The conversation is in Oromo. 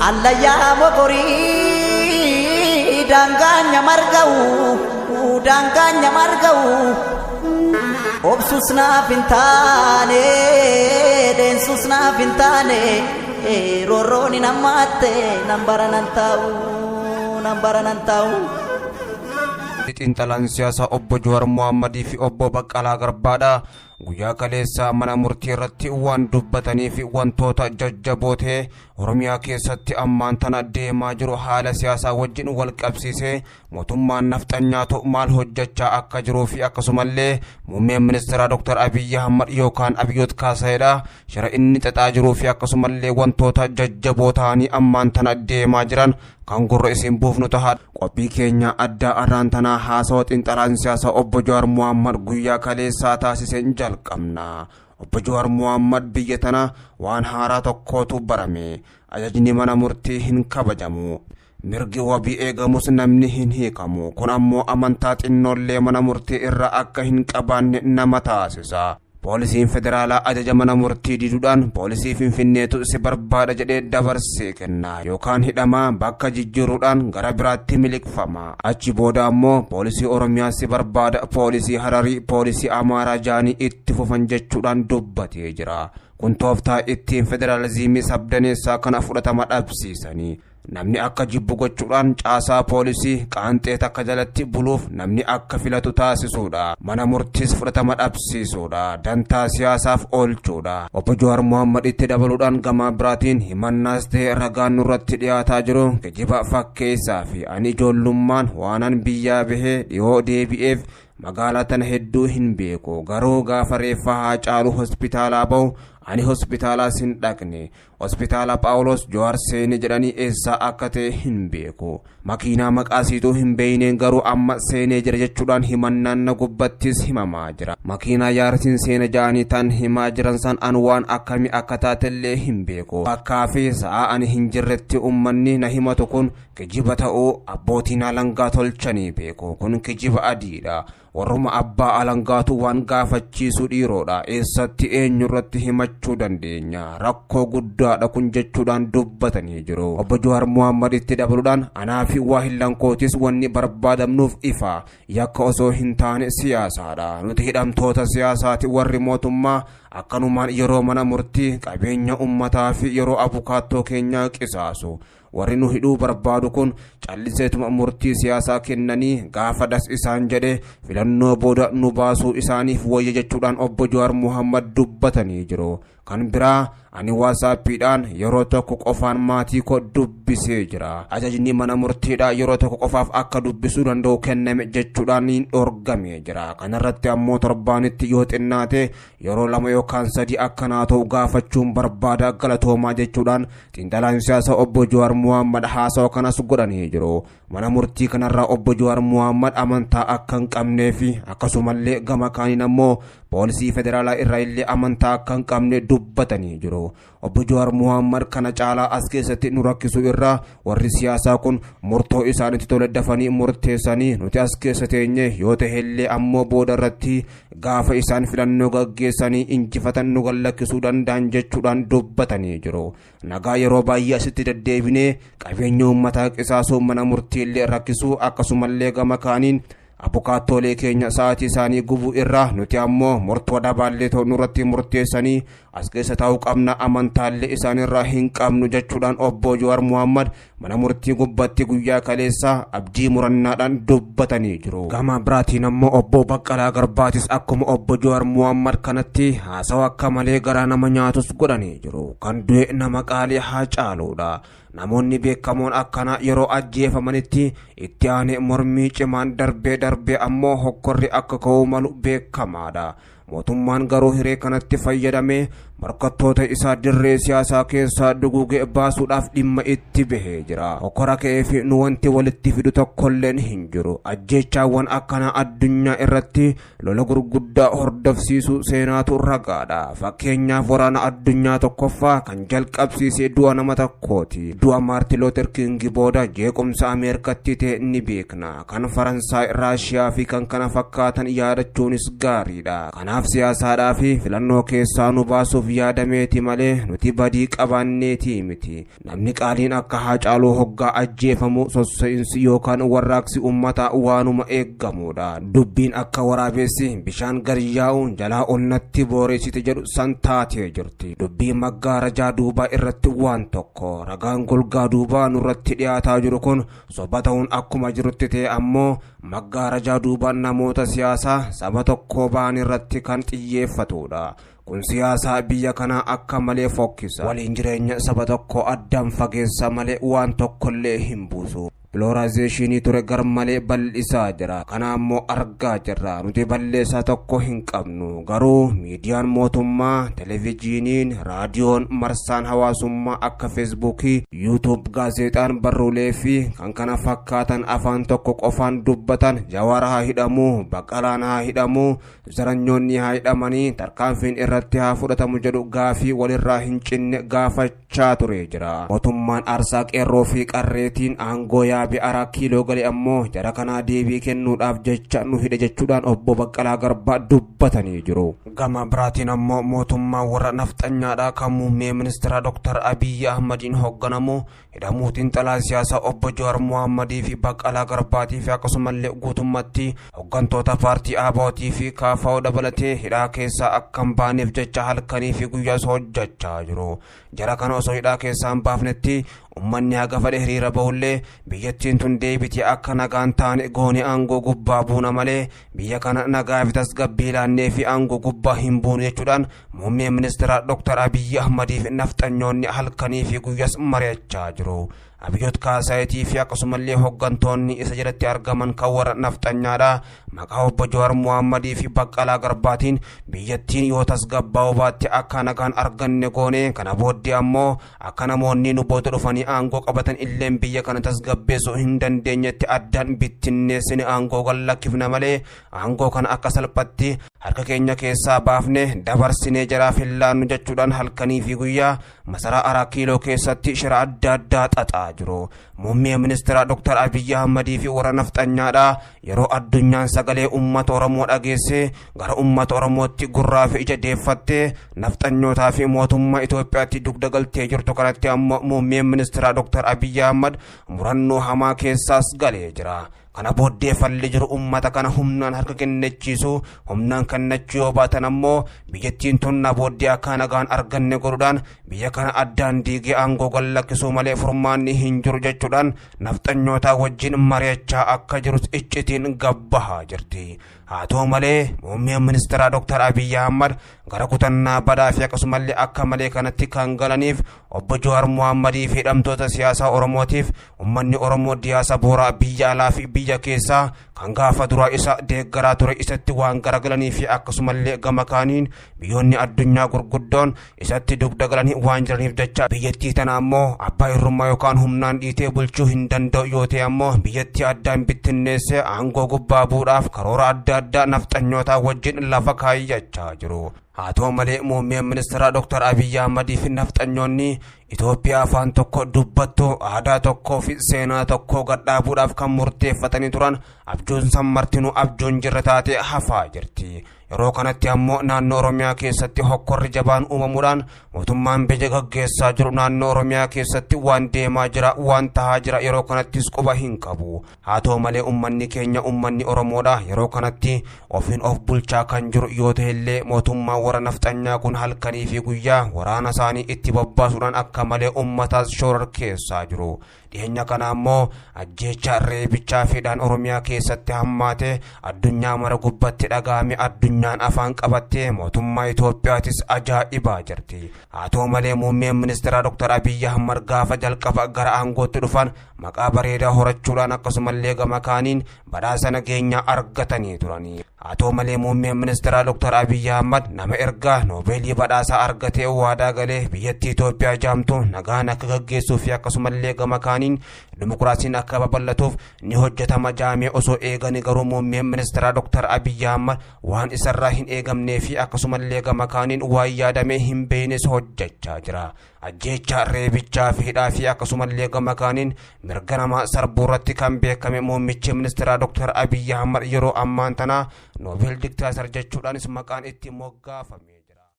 Allayya mogori danganya margau obsusna pintane densusna pintane roroni namate nambaran tau Intalan siyaasa obbo Jawaar Mohammadii fi obbo Baqqalaa Garbaadha guyyaa kaleessa mana murtii irratti waan dubbatanii fi wantoota jajjabootee Oromiyaa keessatti ammaan tana deemaa jiru haala siyaasaa wajjin wal qabsiisee mootummaan nafxanyaatu maal hojjechaa akka jiruu fi akkasumallee muummeen ministeera Dr. Abiy Ahmad yookaan Abiyyot Kaasaayidha shira inni xaxaa jiruu fi akkasumallee wantoota jajjaboo ta'anii ammaan tana deemaa jiran kan gurra isin buufnu tahaa qophii keenya adda arraan tanaa haasawaa xiinxalaan siyaasa obbo Jawaar Mohammad guyyaa kaleessaa taasiseen jalqabna. Obbo Jawaar Mohammad biyya tana waan haaraa tokkootu barame ajajni mana murtii hin kabajamu mirgi wabii eegamus namni hin hiikamu kun ammoo amantaa xinnoollee mana murtii irra akka hin qabaanne nama taasisa. Poolisiin federaalaa ajaja mana murtii diduudhaan poolisii Finfinneetu si barbaada jedhee dabarsee kenna yookaan hidhamaa bakka jijjiiruudhaan gara biraatti miliqfama. Achi booda ammoo poolisii Oromiyaa si barbaada poolisii Hararii poolisii Amaaraa jaanii itti fufan jechuudhaan dubbatee jira. Kun tooftaa ittiin federaalizimii sabdaneessaa kana fudhatama dhabsiisanii namni akka jibbu gochuudhaan caasaa poolisii qaanxee takka jalatti buluuf namni akka filatu taasisuudha. Mana murtiis fudhatama dhabsiisuudha. Dantaa siyaasaaf oolchuudha. Obbo Jawaar Mohammad itti dabaluudhaan gama biraatiin himannaas ta'e ragaan nurratti dhiyaataa jiru kijiba fakkeessaa fi ani ijoollummaan waanan biyyaa bahee dhiyoo deebi'eef magaalaa tana hedduu hin beeku garuu gaafa reeffa Haacaaluu hospitaalaa bahu ani hospitaalaa sin dhaqne hospitaala Phaawulos Jawaar seene jedhanii eessaa akka ta'e hin beeku makiinaa maqaasiituu hin beeyneen garuu amma seenee jira jechuudhaan himannaan na gubbattis himamaa jira. Makiinaa yaartiin seene jaanii tan himaa jiran san an waan akkamii akka taatellee hin beeku bakkaa fi sa'a ani hin jirretti ummanni na himatu kun kijiba ta'uu abbootiin alangaa tolchanii beeku kun kijiba adiidha. Warruma abbaa alangaatu waan gaafachiisu dhiiroodha eessatti eenyurratti himachuu dandeenya rakkoo guddaadha kun jechuudhaan dubbatanii jiru. Obbo Jawaar Mohammad itti dabaluudhaan anaa fi waahillan kootis wanni barbaadamnuuf ifa yakka osoo hin taane siyaasaadha. Nuti hidhamtoota siyaasaati warri mootummaa akkanumaan yeroo mana murtii qabeenya ummataa fi yeroo abukaattoo keenyaa qisaasu. Warri nu hidhuu barbaadu kun calliseetuma murtii siyaasaa kennanii gaafa das isaan jedhe filannoo booda nu baasuu isaaniif wayya jechuudhaan obbo Jawaar Mohammad dubbatanii jiru. Kan biraa ani WhatsAppiidhaan yeroo tokko qofaan maatii koo dubbisee jira. Ajajni mana murtiidhaa yeroo tokko qofaaf akka dubbisuu danda'u kenname jechuudhaan hin dhorgamee jira. Kanarratti ammoo torbaanitti yoo xinnaate yeroo 2 yookaan 3 akkanaa ta'u gaafachuun barbaada galatoomaa jechuudhaan xiinxalaan siyaasa obbo Jawaar Mohammad haasawa kanas godhanii jiru. Mana murtii kanarraa obbo Jawaar Mohammad amantaa akka hin qabnee fi akkasumallee gama kaaniin ammoo poolisii federaalaa irraa illee amantaa akka hin qabne dubbatanii jiru. Obbo Jawaar Mohammad kana caalaa as keessatti nu rakkisu irraa warri siyaasaa kun murtoo isaanitti tole dafanii murteessanii nuti as keessa teenye yoo ta'ellee ammoo booda irratti gaafa isaan filannoo gaggeessanii injifatan nu gallakkisuu danda'an jechuudhaan dubbatanii jiru. Nagaa yeroo baay'ee asitti deddeebinee qabeenya uummataa qisaasuu mana murtii illee rakkisuu akkasumallee gama kaaniin abukaattoolee keenya sa'aatii isaanii gubuu irraa nuti ammoo murtoo dabaallee ta'u nurratti murteessanii as keessa taa'uu qabna amantaallee isaanirraa hin qabnu jechuudhaan obbo Jawaar Mohammad mana murtii gubbatti guyyaa kaleessaa abdii murannaadhaan dubbatanii jiru. Gama biraatiin ammoo obbo Baqqalaa Garbaatis akkuma obbo Jawaar Mohammad kanatti haasawa akka malee garaa nama nyaatus godhanii jiru. Kan du'e nama qaalii Haacaaluudha. Namoonni beekamoon akkana yeroo ajjeefamanitti itti aanee mormii cimaan darbee ammoo hokkorri akka ka'uu malu beekamaadha. Mootummaan garuu hiree kanatti fayyadamee markattoota isaa dirree siyaasaa keessaa duguugee baasuudhaaf dhimma itti bahee jira. Hokkora ka'ee fi nu wanti walitti fidu tokkolleen hin jiru. Ajjeechaawwan akkana addunyaa irratti lola gurguddaa hordofsiisu seenaatu ragaadha. Fakkeenyaaf waraana addunyaa tokkoffaa kan jalqabsiise du'a nama tokkooti. Du'a Maartin Luther King booda jeequmsa Ameerikatti ta'e ni beekna. Kan Faransaay, Raashiyaa fi kan kana fakkaatan yaadachuunis gaariidha. Kanaaf siyaasaadhaa fi filannoo keessaa nu baasuuf yaadameeti malee nuti badii qabanneeti miti. Namni qaaliin akka Haacaaluu Hoggaa ajjeefamu sossa'insi yookaan warraaqsi ummata waanuma eeggamudha. Dubbiin akka waraabessi bishaan gadi yaa'uun jalaa ol natti booreessite jedhu san taatee jirti. Dubbii maggaarajaa duubaa irratti waan tokko ragaan golgaa duubaa nurratti dhiyaataa jiru kun soba ta'uun akkuma jirutti ta'e ammoo maggaarajaa duubaa namoota siyaasaa saba tokko ba'an irratti kan xiyyeeffatudha. Kun siyaasa biyya kana akka malee fokkisa. Waliin jireenya saba tokko addaan fageessa malee waan tokkollee hin buusu. Polarizationii ture gar malee bal'isaa jira. Kana ammoo argaa jirra. Nuti balleessaa tokko hin qabnu. Garuu miidiyaan mootummaa, televiziyooniin, raadiyoon, marsaan hawaasummaa akka feesbuukii, yuutuub, gaazexaan, barruulee fi kan kana fakkaatan afaan tokko qofaan dubbatan Jawaar haa hidhamu, Baqqalaan haa hidhamu, zaranyoonni haa hidhamanii tarkaanfiin irratti haa fudhatamu jedhu gaafii walirraa hin cinne gaafachaa ture jira. Mootummaan aarsaa qeerroo fi qarreetiin aangoo yaabi araa kiiloo galee ammoo jara kanaa deebii kennuudhaaf jecha nu hidhe jechuudhaan obbo Baqqalaa Garbaa dubbatanii jiru. Gama biraatiin ammoo mootummaa warra nafxanyaadhaa kan muummee ministeera Dr. Abiy Ahmadiin hoogganamu hidhamuutiin xalaa siyaasaa obbo Jawaar Mohammadii fi Baqqalaa Garbaatii fi akkasumallee guutummaatti hooggantoota paartii ABOtii fi KFO dabalatee hidhaa keessaa akka hin baaneef jecha halkanii fi guyyaas hojjechaa jiru. Jara kana osoo hidhaa keessaa hin baafnetti ummanni haga fedhe hiriira bahullee biyyattiin tun deebitee akka nagaan taane goone aangoo gubbaa buuna malee biyya kana nagaa fi tasgabbii laannee fi aangoo gubbaa hin buunu jechuudhaan muummee ministeera Dr. Abiy Ahmadiif nafxanyoonni halkanii fi guyyaas mari'achaa jiru. Abiyyot Kaasaaytii fi akkasumallee hooggantoonni isa jalatti argaman kan warra nafxanyaadha. Maqaa obbo Jawaar Mohammadii fi Baqqalaa Garbaatiin biyyattiin yoo tasgabbaa'uu baatte akka nagaan arganne goone kana booddee ammoo akka namoonni nu booda dhufanii aangoo qabatan illeen biyya kana tasgabbeessuu hin dandeenyetti addaan bittinneessine aangoo gallakkifna malee aangoo kana akka salphatti harka keenya keessaa baafne dabarsinee jaraaf hin laannu jechuudhaan halkanii fi guyyaa masaraa araa kiiloo keessatti shira adda addaa xaxaa jiru. Muummee ministeera Dr. Abiy Ahmadii fi warra nafxanyaadha yeroo addunyaan sagalee ummata Oromoo dhageesse gara ummata Oromootti gurraa fi ija deeffatte nafxanyootaa fi mootummaa Itoophiyaatti dugda galtee jirtu kanatti ammoo muummee ministeera Dr. Abiy Ahmad murannoo hamaa keessaas galee jira. Kana booddee falli jiru ummata kana humnaan harka kennachiisu humnaan kannachuu yoo baatan ammoo biyyattiin tun booddee akka nagaan arganne godhuudhaan biyya kana addaan diigee aangoo gallakkisuu malee furmaanni hin jiru jechuudhaan nafxanyootaa wajjin mari'achaa akka jirus iccitiin gabbahaa jirti. Haa ta'u malee muummeen ministeera Dr. Abiy Ahmad gara kutannaa badaa fi akkasumallee akka malee kanatti kan galaniif obbo Jawaar Mohammadii fi hidhamtoota siyaasaa Oromootiif ummanni Oromoo diyaasporaa biyya alaa fi biyya keessaa kan gaafa duraa isa deeggaraa ture isatti waan garagalanii fi akkasumallee gama kaaniin biyyoonni addunyaa gurguddoon isatti dugda galanii waan jiraniif jecha biyyattii tana ammoo abbaa irrummaa yookaan humnaan dhiitee bulchuu hin danda'u yoo ta'e ammoo biyyattii addaan bittinneessee aangoo gubbaa buudhaaf karoora adda addaa nafxanyootaa wajjin lafa kaayyachaa jiru. Haa ta'u malee muummeen ministeera Dr. Abiy Ahmad fi nafxanyoonni Itoophiyaa afaan tokko dubbattu aadaa tokkoo fi seenaa tokko gadhaabuudhaaf kan murteeffatanii turan abjuun san martinuu abjuun jirra taate hafaa jirti. Yeroo kanatti ammoo naannoo Oromiyaa keessatti hokkorri jabaan uumamuudhaan mootummaan biyya gaggeessaa jiru naannoo Oromiyaa keessatti waan deemaa jira waan tahaa jira yeroo kanattis quba hin qabu. Haa ta'u malee ummanni keenya ummanni Oromoodha yeroo kanatti ofiin of bulchaa kan jiru yoo ta'ellee mootummaan warra nafxanyaa kun halkanii fi guyyaa waraana isaanii itti babbaasuudhaan akka malee ummataas shororkeessaa jiru. Dhiyeenya kana ammoo ajjeechaa reebichaa fiidhaan Oromiyaa keessatti hammaate addunyaa mara gubbatti dhagaame addunyaan afaan qabattee mootummaa Itoophiyaatis ajaa'ibaa jirti. Haa ta'u malee muummeen ministeera Dr. Abiy Ahmad gaafa jalqaba gara aangootti dhufan maqaa bareedaa horachuudhaan akkasumallee gama kaaniin badhaasa nageenyaa argatanii turani. Haa ta'u malee muummeen ministeera Dr. Abiy Ahmad nama ergaa Noobeelii badhaasaa argatee waadaa galee biyyattii Itoophiyaa jaamtu nagaan akka gaggeessuu fi akkasumallee gama kaaniin dimokiraasiin akka babal'atuuf ni hojjetama jaamee osoo eeganii garuu muummeen ministeera Dr. Abiy Ahmad waan isarraa hin eegamnee fi akkasumallee gama kaaniin waan yaadamee hin beeknes hojjechaa jira. Ajjeechaa reebichaa fi hidhaa fi akkasumallee gama kaaniin mirga namaa sarbuurratti kan beekame muummichi ministeera Dr. Abiy Ahmad yeroo ammaan tana Noobel Diktaasar jechuudhaanis maqaan itti moggaafame.